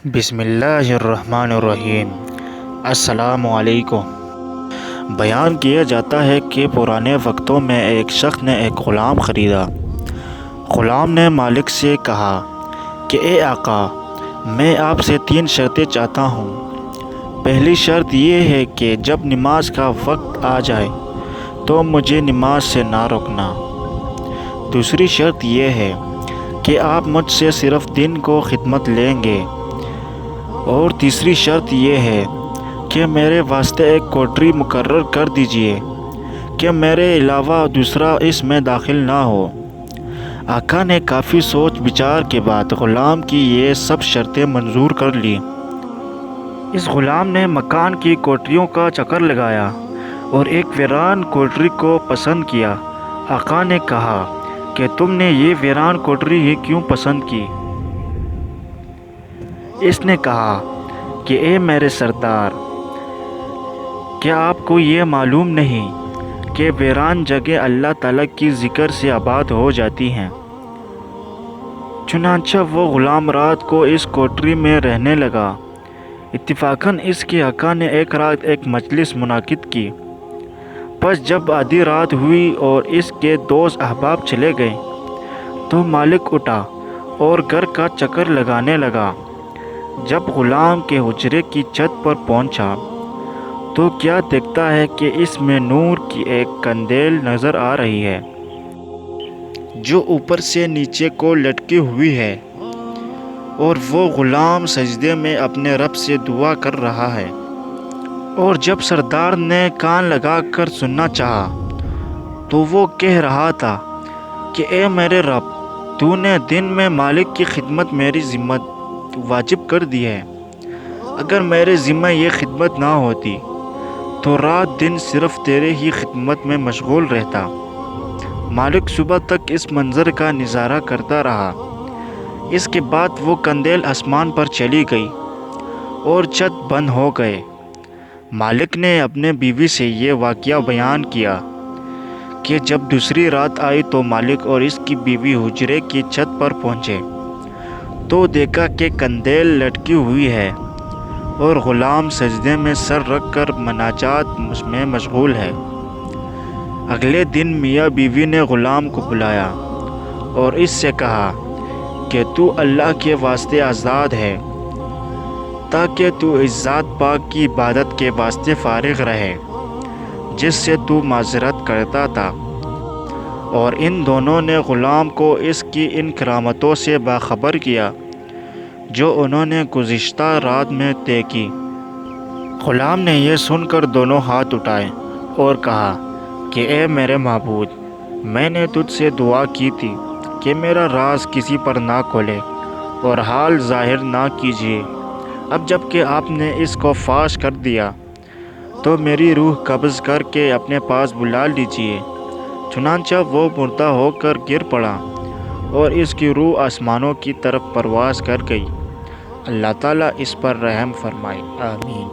بسم اللہ الرحمن الرحیم۔ السلام علیکم۔ بیان کیا جاتا ہے کہ پرانے وقتوں میں ایک شخص نے ایک غلام خریدا۔ غلام نے مالک سے کہا کہ اے آقا، میں آپ سے 3 شرطیں چاہتا ہوں۔ پہلی شرط یہ ہے کہ جب نماز کا وقت آ جائے تو مجھے نماز سے نہ روکنا۔ دوسری شرط یہ ہے کہ آپ مجھ سے صرف دن کو خدمت لیں گے، اور تیسری شرط یہ ہے کہ میرے واسطے ایک کوٹری مقرر کر دیجیے کہ میرے علاوہ دوسرا اس میں داخل نہ ہو۔ آقا نے کافی سوچ بچار کے بعد غلام کی یہ سب شرطیں منظور کر لیں۔ اس غلام نے مکان کی کوٹریوں کا چکر لگایا اور ایک ویران کوٹری کو پسند کیا۔ آقا نے کہا کہ تم نے یہ ویران کوٹری ہی کیوں پسند کی؟ اس نے کہا کہ اے میرے سردار، کیا آپ کو یہ معلوم نہیں کہ ویران جگہ اللہ تعالیٰ کی ذکر سے آباد ہو جاتی ہیں؟ چنانچہ وہ غلام رات کو اس کوٹری میں رہنے لگا۔ اتفاقاً اس کے آقا نے ایک رات ایک مجلس منعقد کی۔ پس جب آدھی رات ہوئی اور اس کے دوست احباب چلے گئے تو مالک اٹھا اور گھر کا چکر لگانے لگا۔ جب غلام کے حجرے کی چھت پر پہنچا تو کیا دیکھتا ہے کہ اس میں نور کی ایک کندیل نظر آ رہی ہے جو اوپر سے نیچے کو لٹکی ہوئی ہے، اور وہ غلام سجدے میں اپنے رب سے دعا کر رہا ہے۔ اور جب سردار نے کان لگا کر سننا چاہا تو وہ کہہ رہا تھا کہ اے میرے رب، تو نے دن میں مالک کی خدمت میری ذمہ واجب کر دی ہے۔ اگر میرے ذمہ یہ خدمت نہ ہوتی تو رات دن صرف تیرے ہی خدمت میں مشغول رہتا۔ مالک صبح تک اس منظر کا نظارہ کرتا رہا۔ اس کے بعد وہ کندیل آسمان پر چلی گئی اور چھت بند ہو گئے۔ مالک نے اپنے بیوی سے یہ واقعہ بیان کیا کہ جب دوسری رات آئی تو مالک اور اس کی بیوی حجرے کی چھت پر پہنچے تو دیکھا کہ کندیل لٹکی ہوئی ہے اور غلام سجدے میں سر رکھ کر مناجات میں مشغول ہے۔ اگلے دن میاں بیوی نے غلام کو بلایا اور اس سے کہا کہ تو اللہ کے واسطے آزاد ہے، تاکہ تو اس ذات پاک کی عبادت کے واسطے فارغ رہے جس سے تو معذرت کرتا تھا۔ اور ان دونوں نے غلام کو اس کی ان کرامتوں سے باخبر کیا جو انہوں نے گزشتہ رات میں طے کی۔ غلام نے یہ سن کر دونوں ہاتھ اٹھائے اور کہا کہ اے میرے معبود، میں نے تجھ سے دعا کی تھی کہ میرا راز کسی پر نہ کھولے اور حال ظاہر نہ کیجیے۔ اب جب کہ آپ نے اس کو فاش کر دیا تو میری روح قبض کر کے اپنے پاس بلا لیجیے۔ چنانچہ وہ مردہ ہو کر گر پڑا اور اس کی روح آسمانوں کی طرف پرواز کر گئی۔ اللہ تعالیٰ اس پر رحم فرمائے، آمین۔